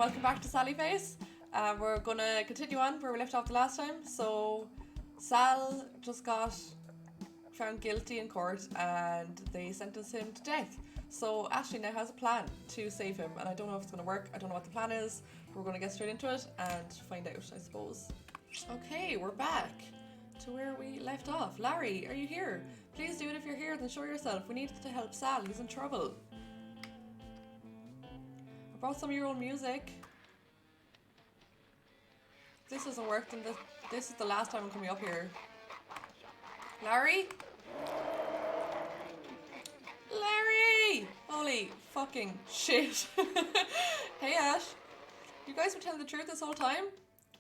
welcome back to Sally Face. We're gonna continue on where we left off the last time. So Sal just got found guilty in court and they sentenced him to death. So Ashley now has a plan to save him, and I don't know if it's gonna work. I don't know what the plan is. We're gonna get straight into it and find out, I suppose. Okay, we're back to where we left off. Larry, are you here? Please do it if you're here, then show yourself. We need to help Sal, he's in trouble. I brought some of your own music. If this hasn't worked, and this is the last time I'm coming up here. Larry? Larry! Holy fucking shit. Hey Ash, you guys were telling the truth this whole time?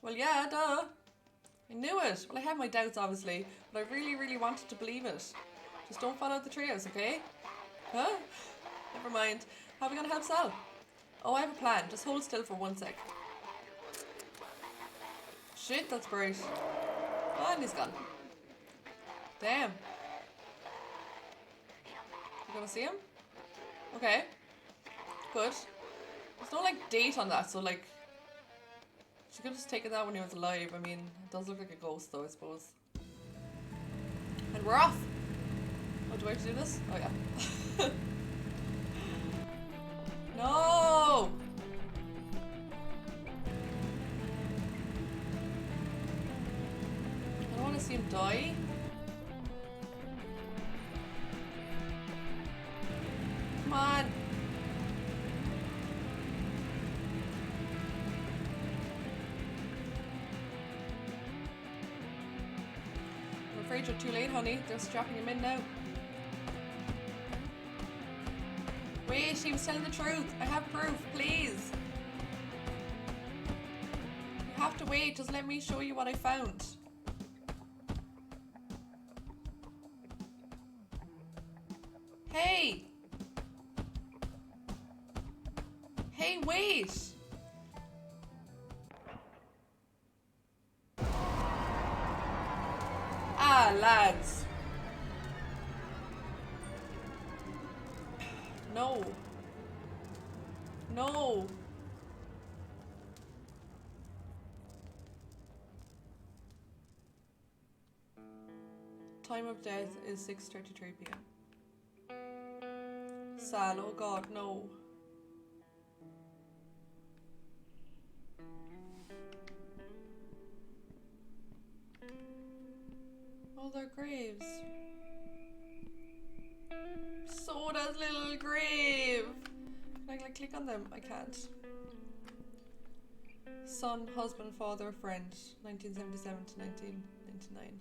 Well yeah, duh. I knew it. Well, I had my doubts obviously, but I really, really wanted to believe it. Just don't fall out the treehouse, okay? Huh? Never mind. How are we gonna help Sal? Oh, I have a plan. Just hold still for 1 sec. Shit, that's great. Oh, and he's gone. Damn. You gonna see him? Okay. Good. There's no, like, date on that, so, like... She could have just taken that when he was alive. I mean, it does look like a ghost, though, I suppose. And we're off! Oh, do I have to do this? Oh, yeah. No! I don't want to see him die. Come on! I'm afraid you're too late, honey. They're strapping him in now. Wait, he was telling the truth. I have proof, please. You have to wait. Just let me show you what I found. Hey! Hey, wait! Ah, lads. No. No. Time of death is 6:33 p.m. Sal, oh god, no. Oh, their graves. Soda's little grave. Can I like click on them? I can't. Son, husband, father, friend, 1977 to 1999.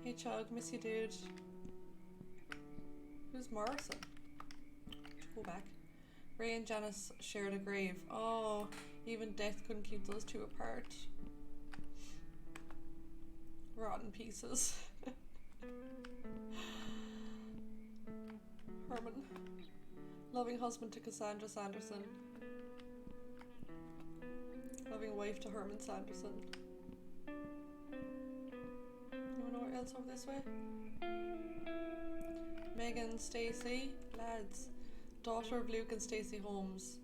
Hey Chug, miss you dude. Who's Morrison? Go back. Ray and Janice shared a grave. Oh, even death couldn't keep those two apart. Rotten pieces. Herman. Loving husband to Cassandra Sanderson. Loving wife to Herman Sanderson. Anyone know where else over this way? Megan Stacy, lads. Daughter of Luke and Stacy Holmes.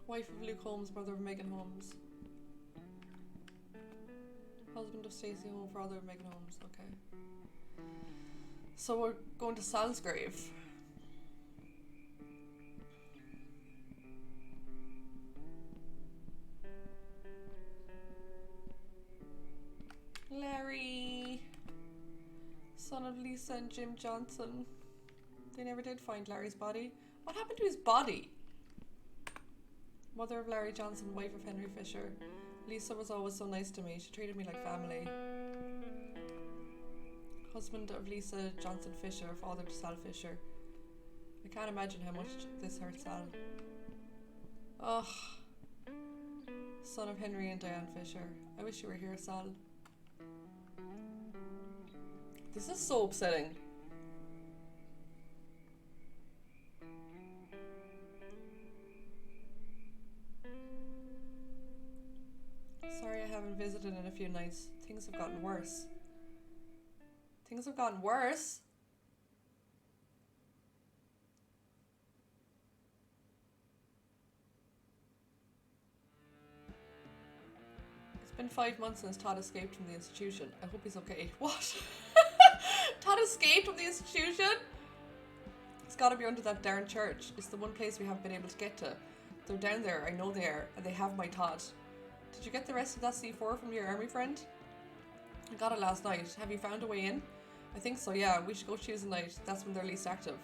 Wife of Luke Holmes, brother of Megan Holmes. Husband of Stacy Holmes, father of Megan Holmes. Okay. So we're going to Sal's grave. Larry, son of Lisa and Jim Johnson. They never did find Larry's body. What happened to his body? Mother of Larry Johnson, wife of Henry Fisher. Lisa was always so nice to me. She treated me like family. Husband of Lisa Johnson Fisher, father to Sal Fisher. I can't imagine how much this hurt Sal. Ugh. Son of Henry and Diane Fisher. I wish you were here, Sal. This is so upsetting. Sorry I haven't visited in a few nights. Things have gotten worse. Things have gotten worse? Been 5 months since Todd escaped from the institution. I hope he's okay. What? Todd escaped from the institution? It's gotta be under that darn church. It's the one place we haven't been able to get to. They're down there, I know they are, and they have my Todd. Did you get the rest of that C4 from your army friend? I got it last night. Have you found a way in? I think so, yeah. We should go Tuesday night. That's when they're least active.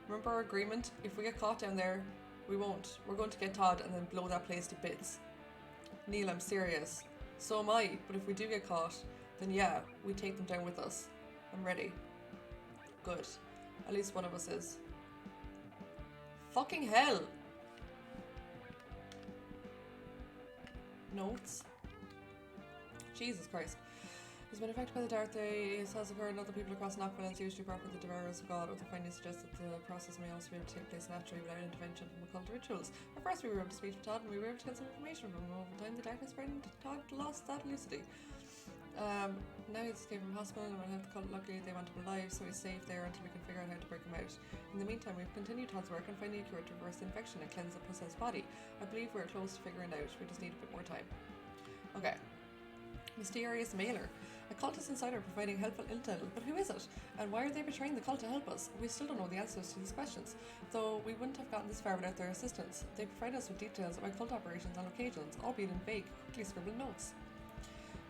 Remember our agreement? If we get caught down there, we won't. We're going to get Todd and then blow that place to bits. Neil, I'm serious. So am I, but if we do get caught, then yeah, we take them down with us. I'm ready. Good. At least one of us is. Fucking hell! Notes. Jesus Christ. He's been affected by the dark days, has occurred in other people across Knockville and is usually brought with the devourers of God. Other findings suggest that the process may also be able to take place naturally without intervention from occult rituals. At first we were able to speak to Todd and we were able to get some information from him. Over time the darkness spread and Todd lost that lucidity. Now he's escaped from hospital and we'll have the cult. Luckily they want him alive, so he's safe there until we can figure out how to break him out. In the meantime, we've continued Todd's work on finding a cure to reverse the infection and cleanse the possessed body. I believe we're close to figuring it out. We just need a bit more time. Okay. Mysterious mailer. A cultist insider providing helpful intel, but who is it? And why are they betraying the cult to help us? We still don't know the answers to these questions, though we wouldn't have gotten this far without their assistance. They provide us with details about cult operations on locations, albeit in vague, quickly scribbled notes.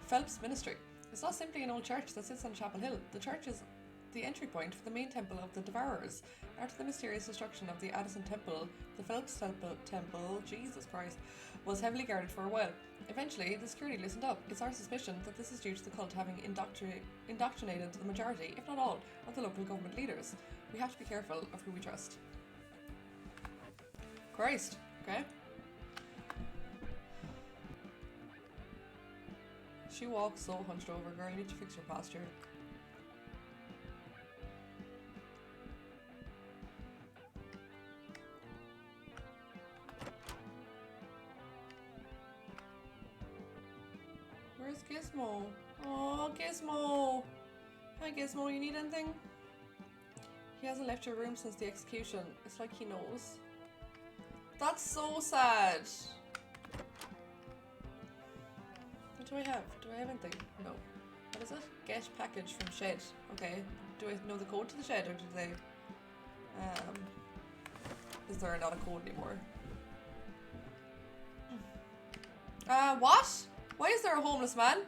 Phelps Ministry. It's not simply an old church that sits on Chapel Hill. The church is the entry point for the main temple of the Devourers. After the mysterious destruction of the Addison Temple, the Phelps Temple, Jesus Christ, was heavily guarded for a while. Eventually, the security loosened up. It's our suspicion that this is due to the cult having indoctrinated the majority, if not all, of the local government leaders. We have to be careful of who we trust. Christ, okay. She walks so hunched over, girl. You need to fix your posture. Where's Gizmo? Oh, Gizmo! Hi, Gizmo. You need anything? He hasn't left your room since the execution. It's like he knows. That's so sad. What do I have? Do I have anything? No. What is it? Get package from shed. Okay. Do I know the code to the shed, or did they... is there not a code anymore? What? Why is there a homeless man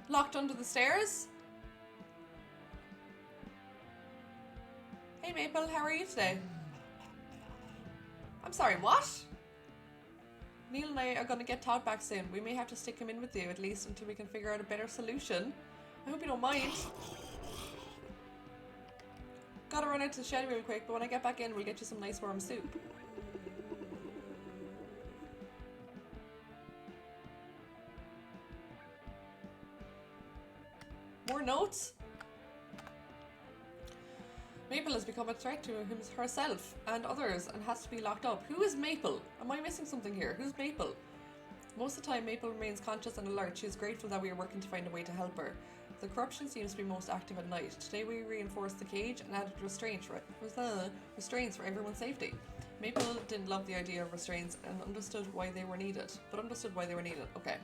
locked under the stairs? Hey Maple, how are you today? I'm sorry, what? Neil and I are going to get Todd back soon. We may have to stick him in with you at least until we can figure out a better solution. I hope you don't mind. Gotta run out to the shed real quick, but when I get back in, we'll get you some nice warm soup. More notes? Maple has become a threat to herself and others and has to be locked up. Who is Maple? Am I missing something here? Who's Maple? Most of the time, Maple remains conscious and alert. She is grateful that we are working to find a way to help her. The corruption seems to be most active at night. Today we reinforced the cage and added restraints for everyone's safety. Maple didn't love the idea of restraints and understood why they were needed. Okay.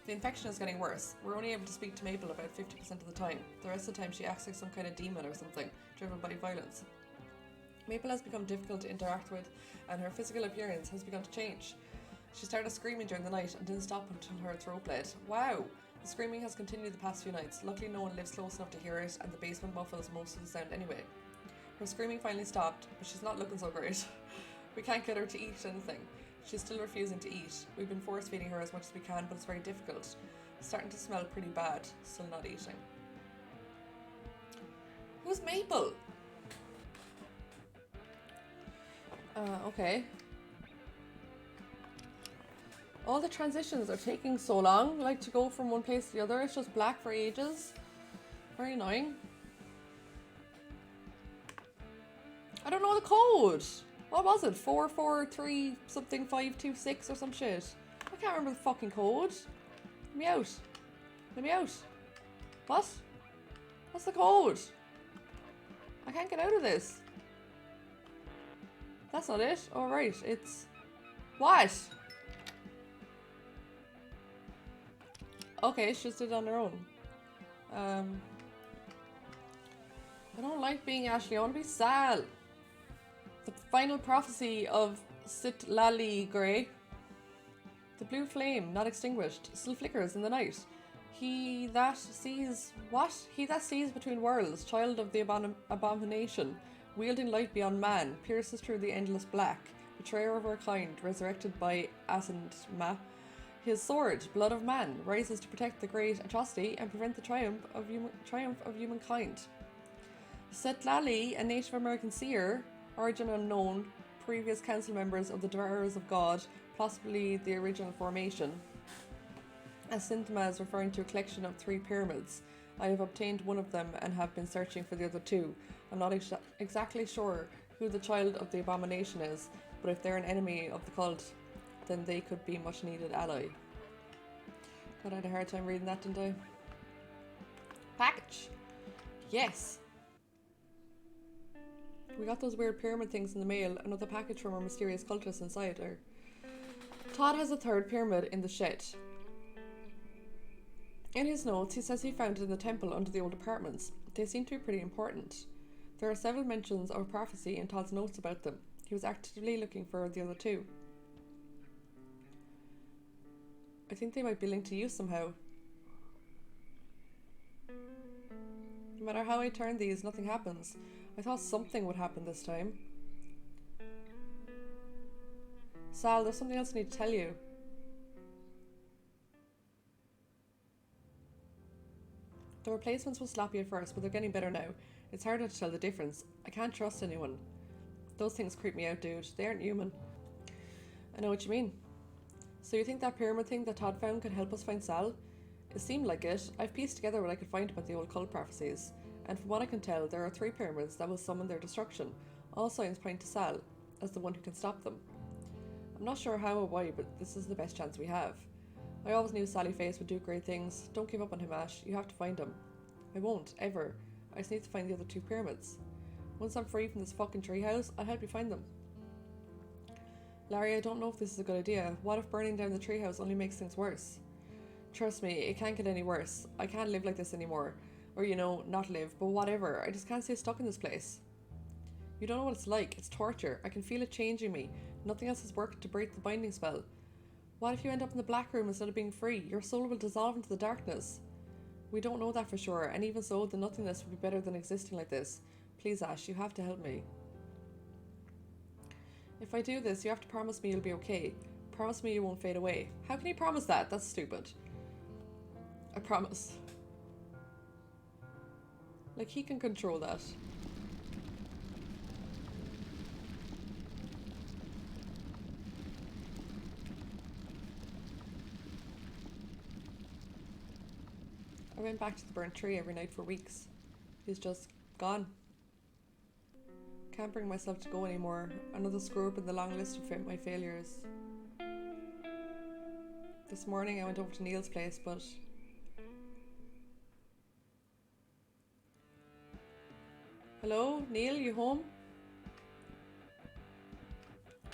The infection is getting worse. We're only able to speak to Maple about 50% of the time. The rest of the time she acts like some kind of demon or something, driven by violence. Maple has become difficult to interact with, and her physical appearance has begun to change. She started screaming during the night and didn't stop until her throat bled. Wow! The screaming has continued the past few nights. Luckily no one lives close enough to hear it, and the basement muffles most of the sound anyway. Her screaming finally stopped, but she's not looking so great. We can't get her to eat anything. She's still refusing to eat. We've been force feeding her as much as we can, but it's very difficult. It's starting to smell pretty bad. Still not eating. Who's Maple? Okay. All the transitions are taking so long, like to go from one place to the other. It's just black for ages. Very annoying. I don't know the code. What was it? 443 something 526 or some shit. I can't remember the fucking code. Let me out. Let me out. What? What's the code? I can't get out of this. That's not it. Oh right, it's... What? Okay, she just did it on her own. I don't like being Ashley, I want to be Sal. The final prophecy of Sitlali Grey. The blue flame, not extinguished, still flickers in the night. He that sees what? He that sees between worlds, child of the abomination, wielding light beyond man, pierces through the endless black, betrayer of our kind, resurrected by Asandma. His sword, blood of man, rises to protect the great atrocity and prevent the triumph of humankind. Setlali, a Native American seer, origin unknown, previous council members of the Dwarves of God, possibly the original formation. Asandma is referring to a collection of 3 pyramids. I have obtained one of them and have been searching for the other 2. I'm not exactly sure who the child of the abomination is, but if they're an enemy of the cult, then they could be much needed ally. God, I had a hard time reading that, didn't I? Package! Yes! We got those weird pyramid things in the mail, another package from our mysterious cultist inside her. Todd has a 3rd pyramid in the shed. In his notes, he says he found it in the temple under the old apartments. They seem to be pretty important. There are several mentions of prophecy in Todd's notes about them. He was actively looking for the other 2. I think they might be linked to you somehow. No matter how I turn these, nothing happens. I thought something would happen this time. Sal, there's something else I need to tell you. The replacements were sloppy at first, but they're getting better now. It's harder to tell the difference. I can't trust anyone. Those things creep me out, dude. They aren't human. I know what you mean. So you think that pyramid thing that Todd found could help us find Sal? It seemed like it. I've pieced together what I could find about the old cult prophecies, and from what I can tell, there are 3 pyramids that will summon their destruction. All signs point to Sal as the one who can stop them. I'm not sure how or why, but this is the best chance we have. I always knew Sally Face would do great things. Don't give up on him, Ash. You have to find him. I won't, ever. I just need to find the other 2 pyramids. Once I'm free from this fucking treehouse, I'll help you find them. Larry, I don't know if this is a good idea. What if burning down the treehouse only makes things worse? Trust me, it can't get any worse. I can't live like this anymore. Or, not live, but whatever. I just can't stay stuck in this place. You don't know what it's like. It's torture. I can feel it changing me. Nothing else has worked to break the binding spell. What if you end up in the black room instead of being free? Your soul will dissolve into the darkness. We don't know that for sure, and even so, the nothingness would be better than existing like this. Please, Ash, you have to help me. If I do this, you have to promise me you'll be okay. Promise me you won't fade away. How can you promise that? That's stupid. I promise. Like, he can control that. I went back to the burnt tree every night for weeks. He's just gone. Can't bring myself to go anymore. Another screw up in the long list of my failures. This morning I went over to Neil's place, but... Hello? Neil, you home?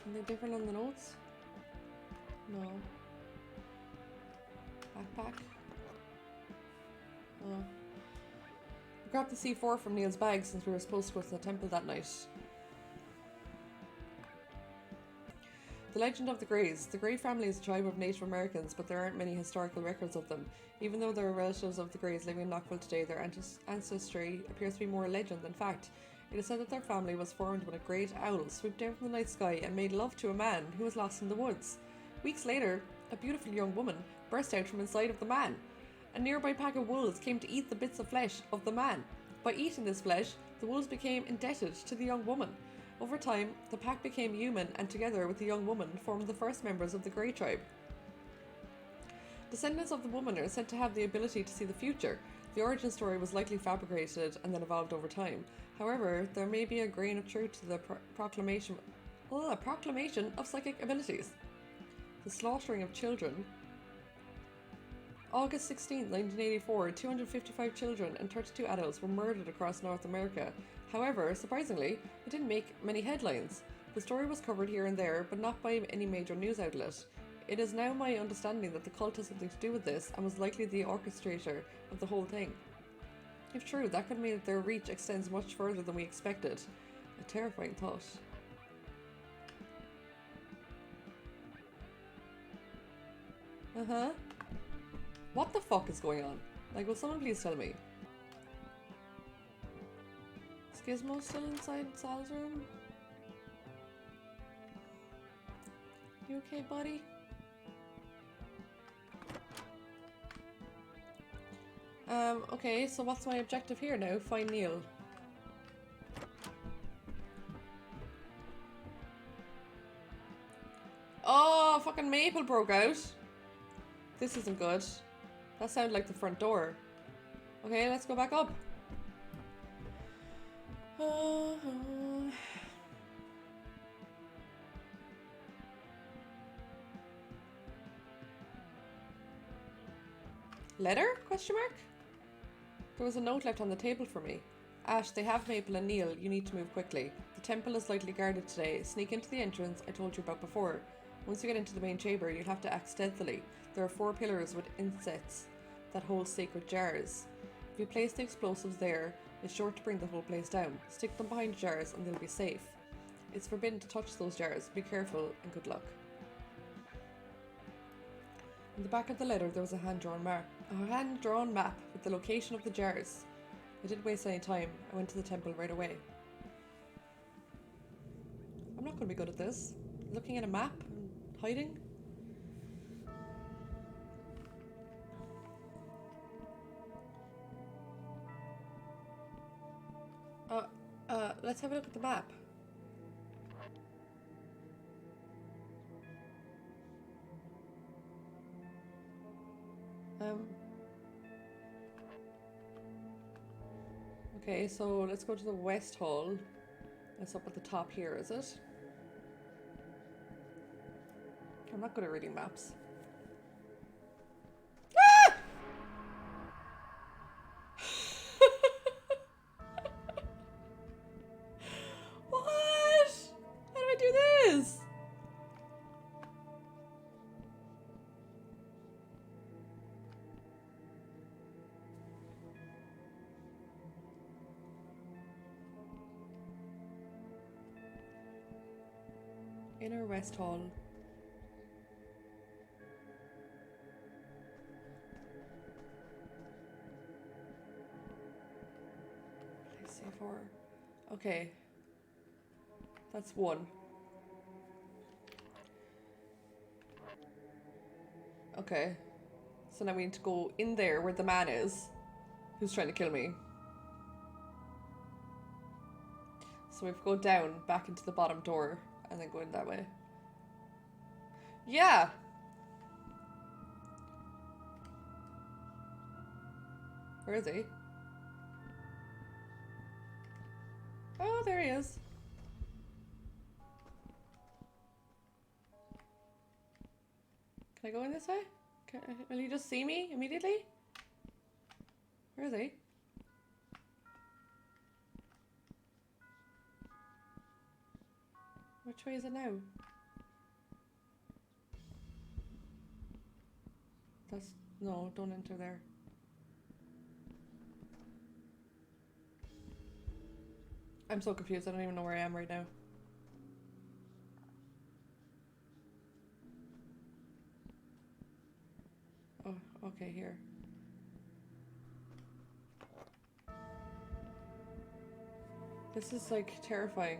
Anything different on the notes? No. Backpack? Oh. I grabbed the C4 from Neil's bag since we were supposed to go to the temple that night. The legend of the Greys. The Grey family is a tribe of Native Americans, but there aren't many historical records of them. Even though there are relatives of the Greys living in Knockville today, their ancestry appears to be more legend than fact. It is said that their family was formed when a great owl swooped down from the night sky and made love to a man who was lost in the woods. Weeks later, a beautiful young woman burst out from inside of the man. A nearby pack of wolves came to eat the bits of flesh of the man. By eating this flesh, the wolves became indebted to the young woman. Over time, the pack became human and together with the young woman formed the first members of the Grey tribe. Descendants of the woman are said to have the ability to see the future. The origin story was likely fabricated and then evolved over time. However, there may be a grain of truth to the proclamation of psychic abilities. The slaughtering of children. August 16, 1984, 255 children and 32 adults were murdered across North America. However, surprisingly, it didn't make many headlines. The story was covered here and there, but not by any major news outlet. It is now my understanding that the cult has something to do with this and was likely the orchestrator of the whole thing. If true, that could mean that their reach extends much further than we expected. A terrifying thought. Uh-huh. What the fuck is going on? Like, will someone please tell me? Is Gizmo still inside Sal's room? You okay, buddy? Okay, so what's my objective here now? Find Neil. Oh, fucking Maple broke out. This isn't good. That sounded like the front door. Okay, let's go back up. Letter? Question mark? There was a note left on the table for me. Ash, they have Maple and Neil. You need to move quickly. The temple is lightly guarded today. Sneak into the entrance I told you about before. Once you get into the main chamber, you'll have to act stealthily. There are 4 pillars with insets that hold sacred jars. If you place the explosives there, it's sure to bring the whole place down. Stick them behind jars and they'll be safe. It's forbidden to touch those jars. Be careful and good luck. In the back of the letter, there was a hand-drawn map with the location of the jars. I didn't waste any time. I went to the temple right away. I'm not going to be good at this. Looking at a map and hiding. Let's have a look at the map. Okay, so let's go to the West Hall. That's up at the top here, is it? I'm not good at reading maps. Ah! What? How do I do this? Inner West Hall. Place C4. Okay. That's 1. Okay. So now we need to go in there where the man is who's trying to kill me. So we have to go down, back into the bottom door, and then go in that way. Yeah! Where is he? Oh, there he is. Can I go in this way? Will he just see me immediately? Where is he? Which way is it now? That's... no, don't enter there. I'm so confused, I don't even know where I am right now. Oh, okay, here. This is like terrifying.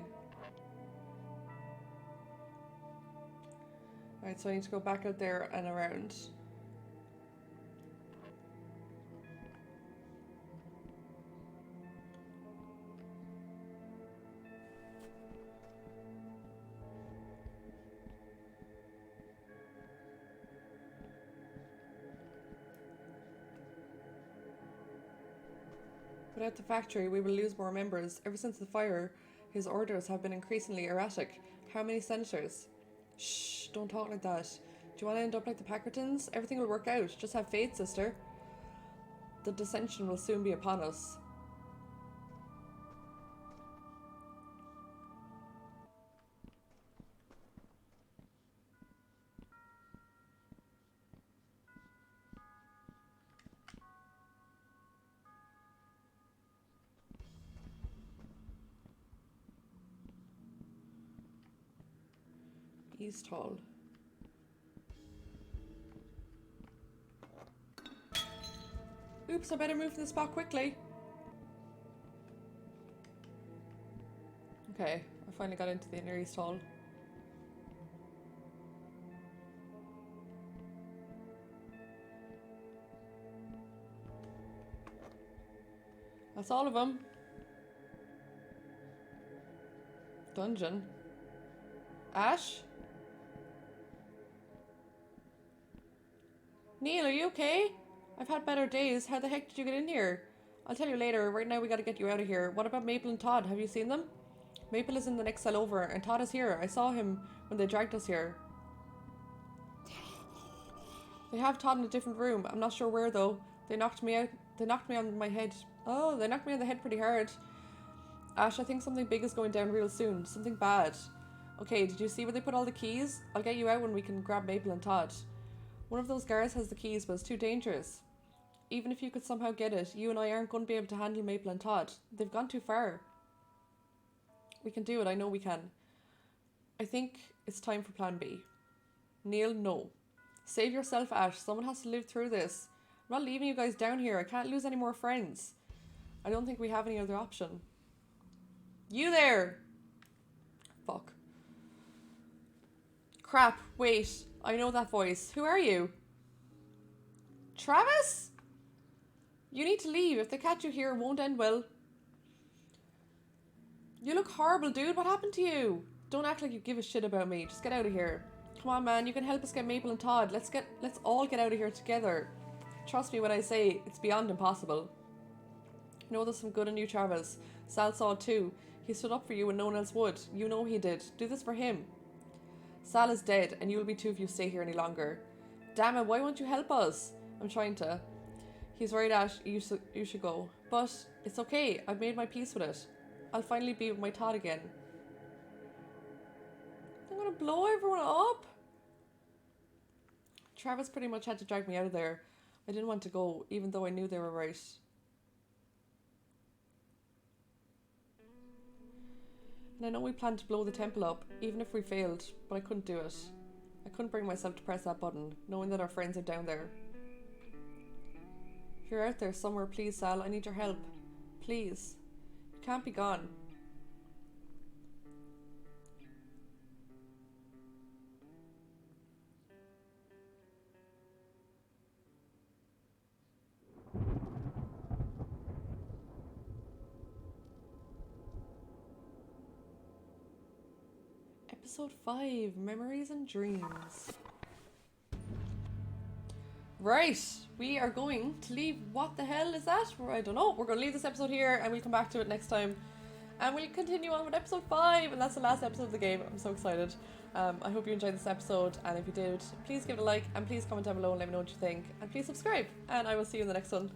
Alright, so I need to go back out there and around. Without the factory, we will lose more members. Ever since the fire, his orders have been increasingly erratic. How many senators? Shh, don't talk like that. Do you want to end up like the Packertons? Everything will work out. Just have faith, sister. The dissension will soon be upon us. East Hall. Oops, I better move from the spot quickly. Okay, I finally got into the inner East Hall. That's all of them. Dungeon. Ash? Neil, are you okay? I've had better days. How the heck did you get in here? I'll tell you later. Right now we gotta get you out of here. What about Maple and Todd? Have you seen them? Maple is in the next cell over, and Todd is here. I saw him when they dragged us here. They have Todd in a different room. I'm not sure where though. They knocked me out. They knocked me on my head. Oh, they knocked me on the head pretty hard. Ash, I think something big is going down real soon. Something bad. Okay, did you see where they put all the keys? I'll get you out when we can grab Maple and Todd. One of those guards has the keys, but it's too dangerous. Even if you could somehow get it, you and I aren't going to be able to handle Maple and Todd. They've gone too far. We can do it, I know we can. I think it's time for plan B. Neil, no. Save yourself, Ash. Someone has to live through this. I'm not leaving you guys down here. I can't lose any more friends. I don't think we have any other option. You there! Fuck. Crap, wait. I know that voice. Who are you? Travis? You need to leave. If they catch you here, it won't end well. You look horrible, dude. What happened to you? Don't act like you give a shit about me. Just get out of here. Come on, man. You can help us get Maple and Todd. Let's all get out of here together. Trust me when I say it's beyond impossible. You know there's some good in you, Travis. Sal saw it too. He stood up for you when no one else would. You know he did. Do this for him. Sal is dead, and you'll be too if you stay here any longer. Damn it, why won't you help us? I'm trying to. He's right, Ash. You should go. But it's okay. I've made my peace with it. I'll finally be with my Todd again. I'm gonna blow everyone up. Travis pretty much had to drag me out of there. I didn't want to go, even though I knew they were right. And I know we planned to blow the temple up, even if we failed, but I couldn't do it. I couldn't bring myself to press that button, knowing that our friends are down there. If you're out there somewhere, please, Sal, I need your help. Please. You can't be gone. Episode 5, Memories and Dreams. Right, we are going to leave. What the hell is that? I don't know. We're going to leave this episode here and we'll come back to it next time. And we'll continue on with episode 5, and that's the last episode of the game. I'm so excited. I hope you enjoyed this episode, and if you did, please give it a like, and please comment down below and let me know what you think. And please subscribe, and I will see you in the next one.